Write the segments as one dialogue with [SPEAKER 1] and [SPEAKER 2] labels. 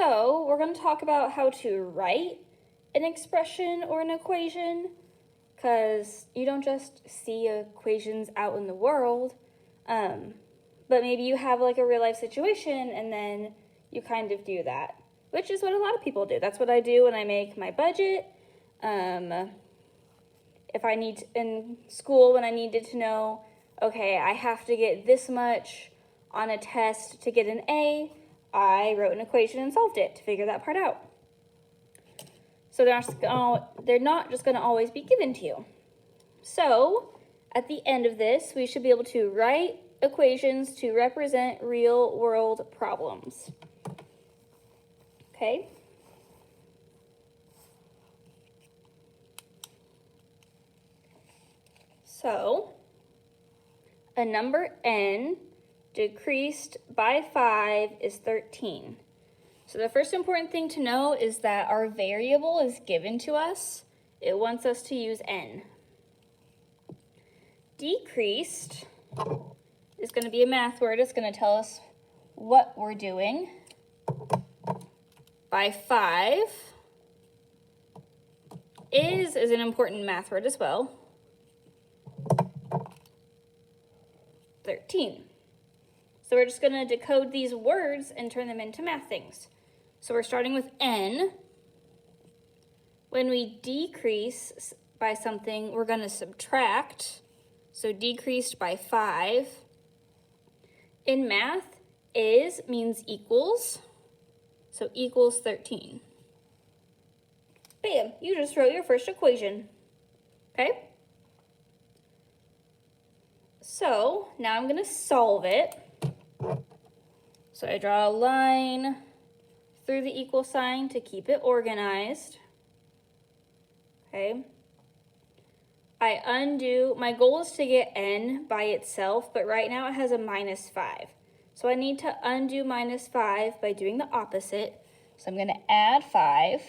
[SPEAKER 1] So we're going to talk about how to write an expression or an equation, because you don't just see equations out in the world, but maybe you have like a real life situation and then you kind of do that, which is what a lot of people do. That's what I do when I make my budget. If I need to, in school, when I needed to know, okay, I have to get this much on a test to get an A, I wrote an equation and solved it to figure that part out. So they're not just going to always be given to you. So at the end of this, we should be able to write equations to represent real world problems. Okay? So a number n decreased by 5 is 13. So the first important thing to know is that our variable is given to us. It wants us to use n. Decreased is going to be a math word. It's going to tell us what we're doing. By 5 is an important math word as well. 13. So we're just going to decode these words and turn them into math things. So we're starting with n. When we decrease by something, we're going to subtract. So decreased by 5. In math, is means equals. So equals 13. Bam, you just wrote your first equation. Okay? So now I'm going to solve it. So I draw a line through the equal sign to keep it organized. Okay. I undo, my goal is to get n by itself, but right now it has a minus 5. So I need to undo minus 5 by doing the opposite. So I'm going to add 5.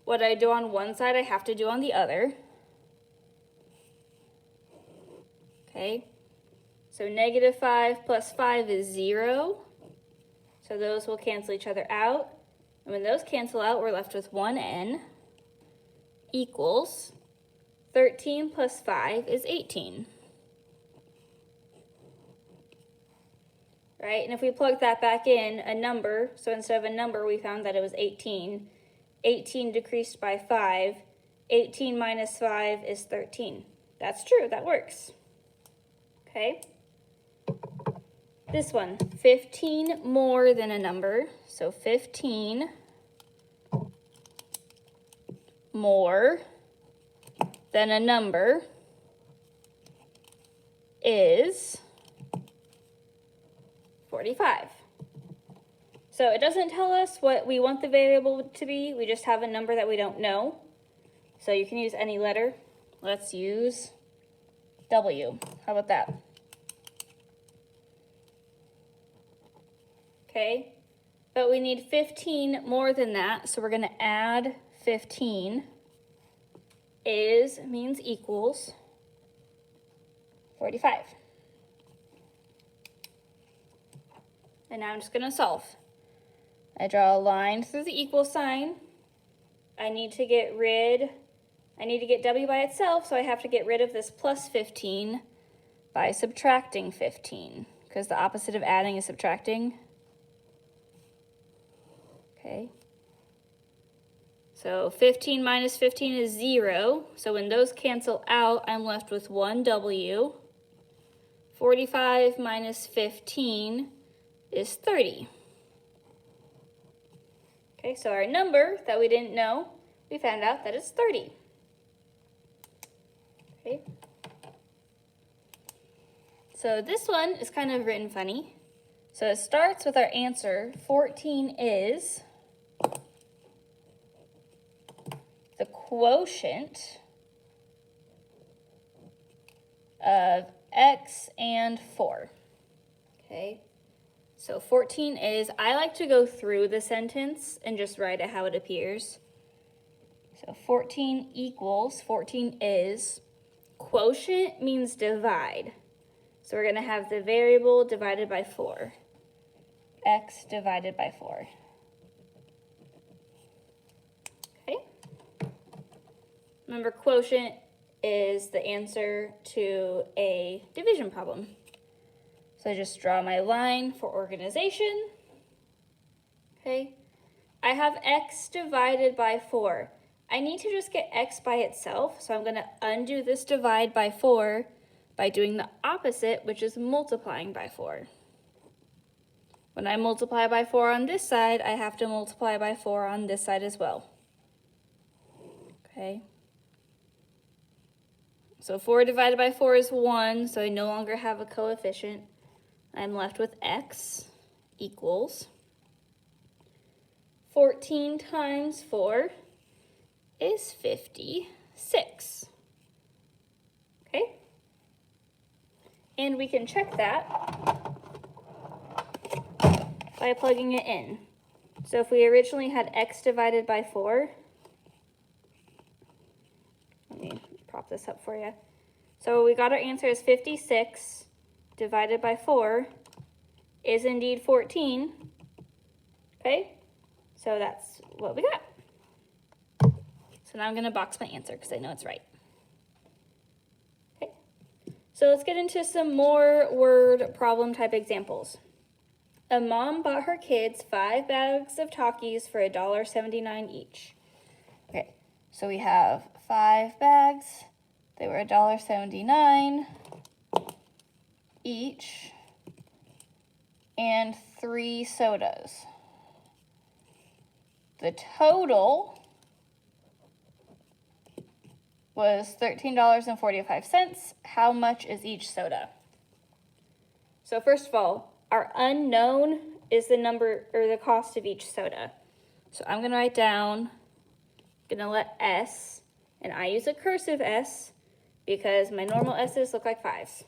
[SPEAKER 1] What I do on one side, I have to do on the other. Okay. So negative 5 plus 5 is 0. So those will cancel each other out. And when those cancel out, we're left with 1n equals 13 plus 5 is 18. Right? And if we plug that back in, a number, so instead of a number, we found that it was 18. 18 decreased by 5. 18 minus 5 is 13. That's true, that works. Okay? This one, 15 more than a number. So 15 more than a number is 45. So it doesn't tell us what we want the variable to be. We just have a number that we don't know. So you can use any letter. Let's use W. How about that? Okay, but we need 15 more than that, so we're going to add 15. Is means equals 45. And now I'm just going to solve. I draw a line through the equal sign. I need to get W by itself, so I have to get rid of this plus 15 by subtracting 15, because the opposite of adding is subtracting. Okay. So 15 minus 15 is 0. So when those cancel out, I'm left with 1W. 45 minus 15 is 30. Okay, so our number that we didn't know, we found out that it's 30. Okay. So this one is kind of written funny. So it starts with our answer, 14 is the quotient of x and 4. Okay, so 14 is, I like to go through the sentence and just write it how it appears. So 14 equals, 14 is, quotient means divide. So we're going to have the variable divided by 4. X divided by 4. Remember, quotient is the answer to a division problem. So I just draw my line for organization. Okay, I have x divided by 4. I need to just get x by itself, so I'm going to undo this divide by 4 by doing the opposite, which is multiplying by 4. When I multiply by 4 on this side, I have to multiply by 4 on this side as well. Okay. So 4 divided by 4 is 1, so I no longer have a coefficient. I'm left with x equals 14 times 4 is 56. Okay? And we can check that by plugging it in. So if we originally had x divided by 4, let me prop this up for you. So we got our answer as 56 divided by 4 is indeed 14. Okay? So that's what we got. So now I'm going to box my answer because I know it's right. Okay. So let's get into some more word problem type examples. A mom bought her kids 5 bags of Takis for $1.79 each. Okay, so we have 5 bags. They were $1.79 each, and 3 sodas. The total was $13.45. How much is each soda? So first of all, our unknown is the number or the cost of each soda. So I'm going to write down, going to let S, and I use a cursive S because my normal S's look like 5s.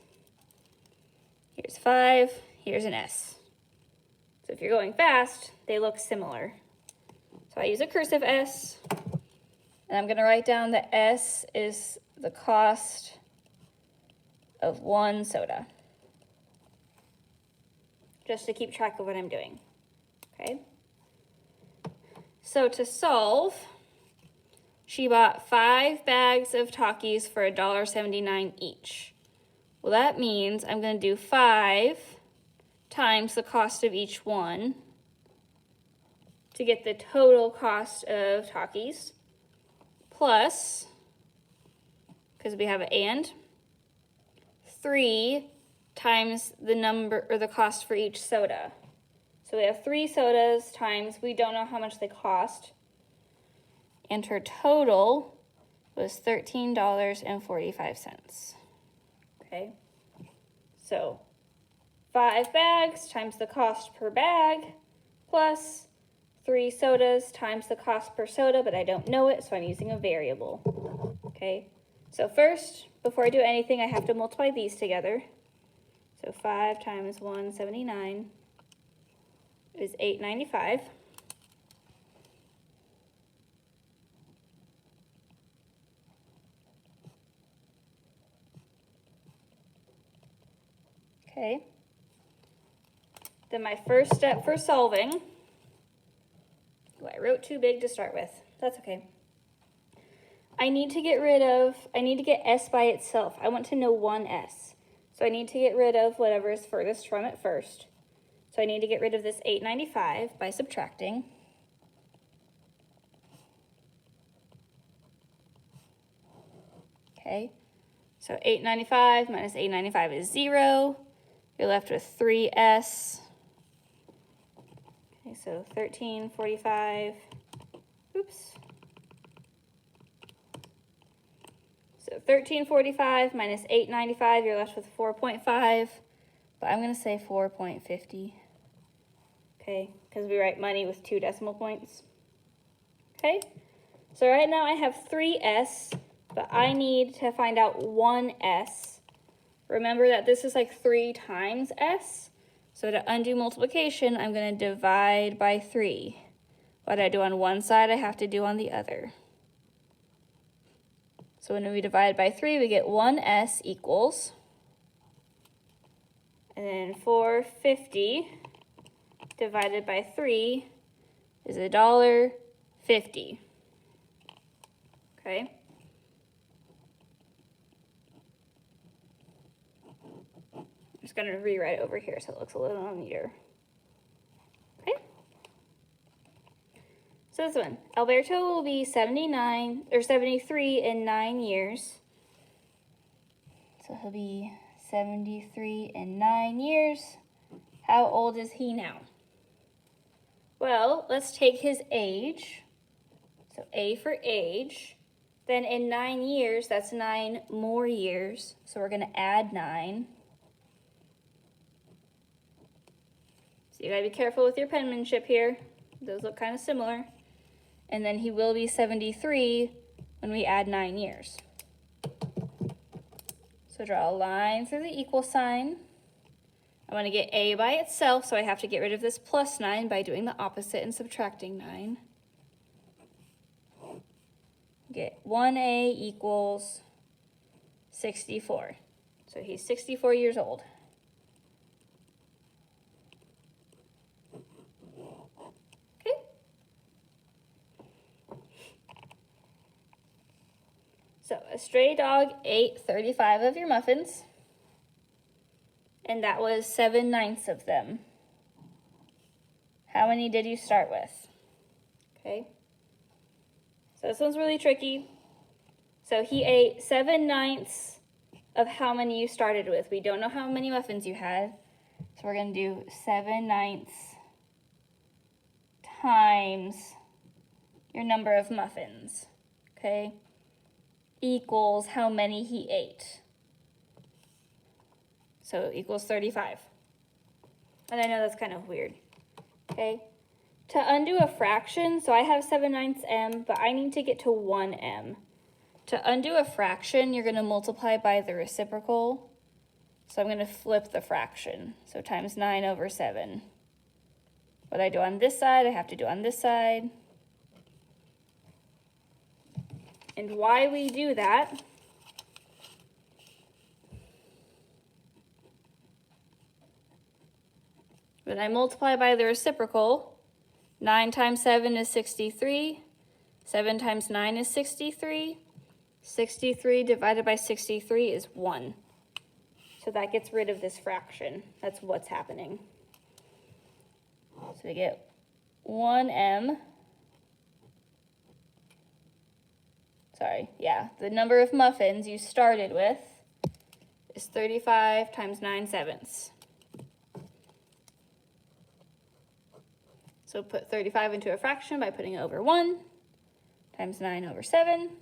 [SPEAKER 1] Here's 5, here's an S. So if you're going fast, they look similar. So I use a cursive S, and I'm going to write down that S is the cost of 1 soda, just to keep track of what I'm doing. Okay? So to solve, she bought 5 bags of Takis for $1.79 each. Well, that means I'm going to do 5 times the cost of each one to get the total cost of Takis, plus, because we have an and, 3 times the number or the cost for each soda. So we have 3 sodas times, we don't know how much they cost, and her total was $13.45. Okay, so 5 bags times the cost per bag plus 3 sodas times the cost per soda, but I don't know it, so I'm using a variable. Okay, so first, before I do anything, I have to multiply these together. So 5 times 179 is $8.95. Okay. Then my first step for solving, I wrote too big to start with. That's okay. I need to get S by itself. I want to know one S. So I need to get rid of whatever is furthest from it first. So I need to get rid of this $8.95 by subtracting. Okay, so $8.95 minus $8.95 is 0. You're left with 3S. Okay, so $13.45. Oops. So $13.45 minus $8.95, you're left with 4.5. But I'm going to say 4.50. Okay, because we write money with 2 decimal points. Okay, so right now I have 3S, but I need to find out 1S. Remember that this is like 3 times S. So to undo multiplication, I'm going to divide by 3. What I do on one side, I have to do on the other. So when we divide by 3, we get 1S equals, and then 450 divided by 3 is $1.50. Okay, just going to rewrite it over here so it looks a little neater. Okay. So this one, Alberto will be 79 or 73 in 9 years. So he'll be 73 in 9 years. How old is he now? Well, let's take his age. So A for age. Then in 9 years, that's 9 more years. So we're going to add 9. So you got to be careful with your penmanship here. Those look kind of similar. And then he will be 73 when we add 9 years. So draw a line through the equal sign. I want to get A by itself, so I have to get rid of this plus 9 by doing the opposite and subtracting 9. Get 1A equals 64. So he's 64 years old. Okay. So a stray dog ate 35 of your muffins, and that was 7/9 of them. How many did you start with? Okay. So this one's really tricky. So he ate 7/9 of how many you started with. We don't know how many muffins you had. So we're going to do 7/9 times your number of muffins, okay, equals how many he ate. So equals 35. And I know that's kind of weird, okay? To undo a fraction, so I have 7/9 m, but I need to get to 1m. To undo a fraction, you're going to multiply by the reciprocal. So I'm going to flip the fraction. So times 9 over 7. What I do on this side, I have to do on this side. And why we do that when I multiply by the reciprocal, 9 times 7 is 63. 7 times 9 is 63. 63 divided by 63 is 1. So that gets rid of this fraction. That's what's happening. So we get 1m. Sorry, yeah. The number of muffins you started with is 35 times 9/7. So put 35 into a fraction by putting it over 1 times 9 over 7.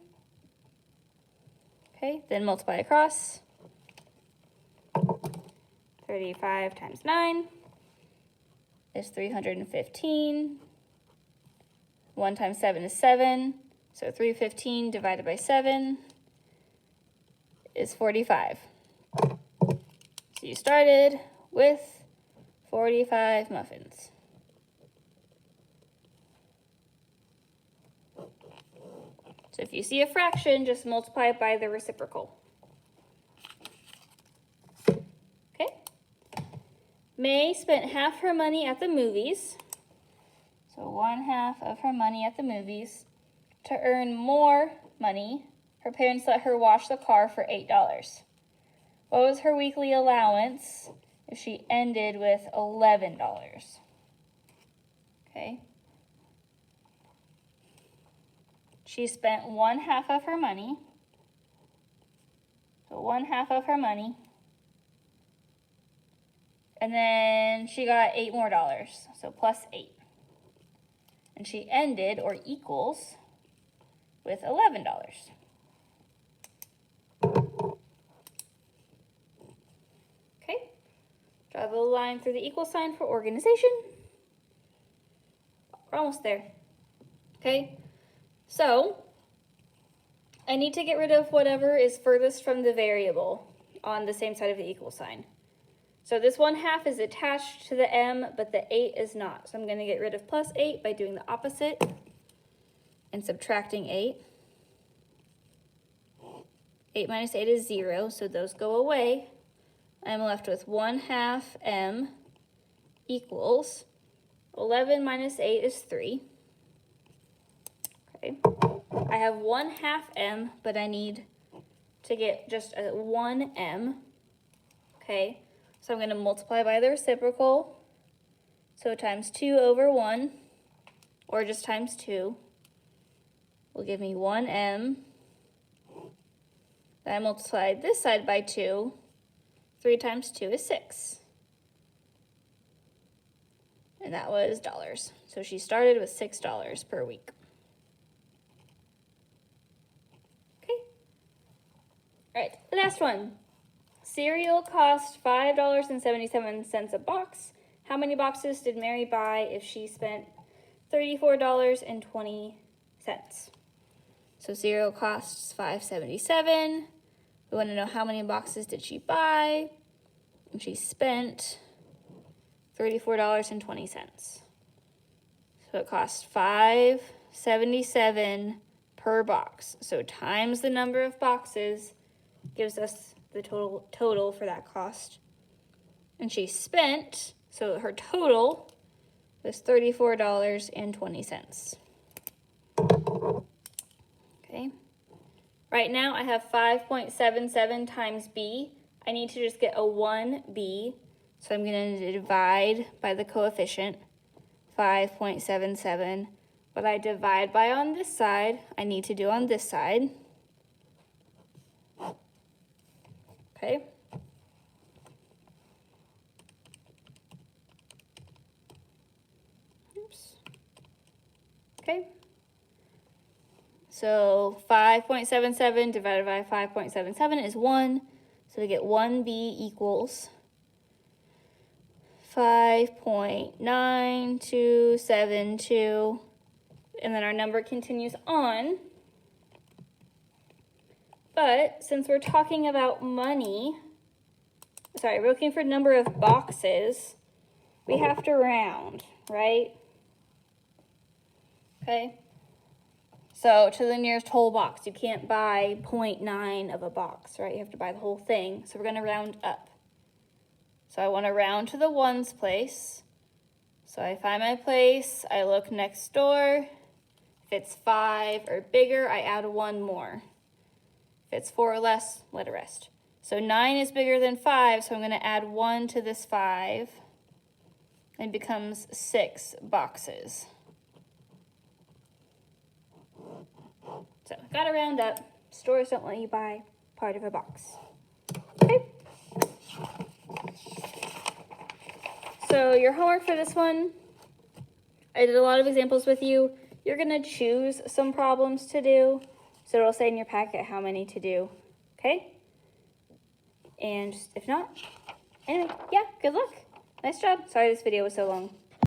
[SPEAKER 1] Okay, then multiply across. 35 times 9 is 315. 1 times 7 is 7. So 315 divided by 7 is 45. So you started with 45 muffins. So if you see a fraction, just multiply it by the reciprocal. Okay. May spent half her money at the movies. So 1/2 of her money at the movies. To earn more money, her parents let her wash the car for $8. What was her weekly allowance if she ended with $11? Okay. She spent 1/2 of her money. So 1/2 of her money. And then she got $8 more. So plus 8. And she ended, or equals, with $11. Okay. Draw the line through the equal sign for organization. We're almost there. Okay. So, I need to get rid of whatever is furthest from the variable on the same side of the equal sign. So this 1/2 is attached to the m, but the 8 is not. So I'm going to get rid of plus 8 by doing the opposite and subtracting 8. 8 minus 8 is 0, so those go away. I'm left with 1/2 m equals 11 minus 8 is 3. Okay. I have 1/2 m, but I need to get just a 1m. Okay. So I'm going to multiply by the reciprocal. So times 2 over 1, or just times 2, will give me 1m. Then I multiplied this side by 2. 3 times 2 is 6. And that was dollars. So she started with $6 per week. Okay. All right, last one. Cereal cost $5.77 a box. How many boxes did Mary buy if she spent $34.20? So cereal costs $5.77. We want to know how many boxes did she buy, and she spent $34.20. So it costs $5.77 per box. So times the number of boxes gives us the total for that cost. And she spent, so her total was $34.20. Okay. Right now I have 5.77 times b. I need to just get a 1b. So I'm going to divide by the coefficient, 5.77. What I divide by on this side, I need to do on this side. Okay. Oops. Okay. So 5.77 divided by 5.77 is 1. So we get 1b equals 5.9272. And then our number continues on. But since we're talking about money, we're looking for number of boxes, we have to round, right? Okay. So to the nearest whole box, you can't buy 0.9 of a box, right? You have to buy the whole thing. So we're going to round up. So I want to round to the ones place. So I find my place, I look next door. If it's 5 or bigger, I add 1 more. If it's 4 or less, let it rest. So 9 is bigger than 5, so I'm going to add 1 to this 5. And it becomes 6 boxes. So, gotta round up. Stores don't let you buy part of a box. Okay. So, your homework for this one, I did a lot of examples with you. You're gonna choose some problems to do. So, it'll say in your packet how many to do. Okay? And if not, anyway, yeah, good luck. Nice job. Sorry this video was so long.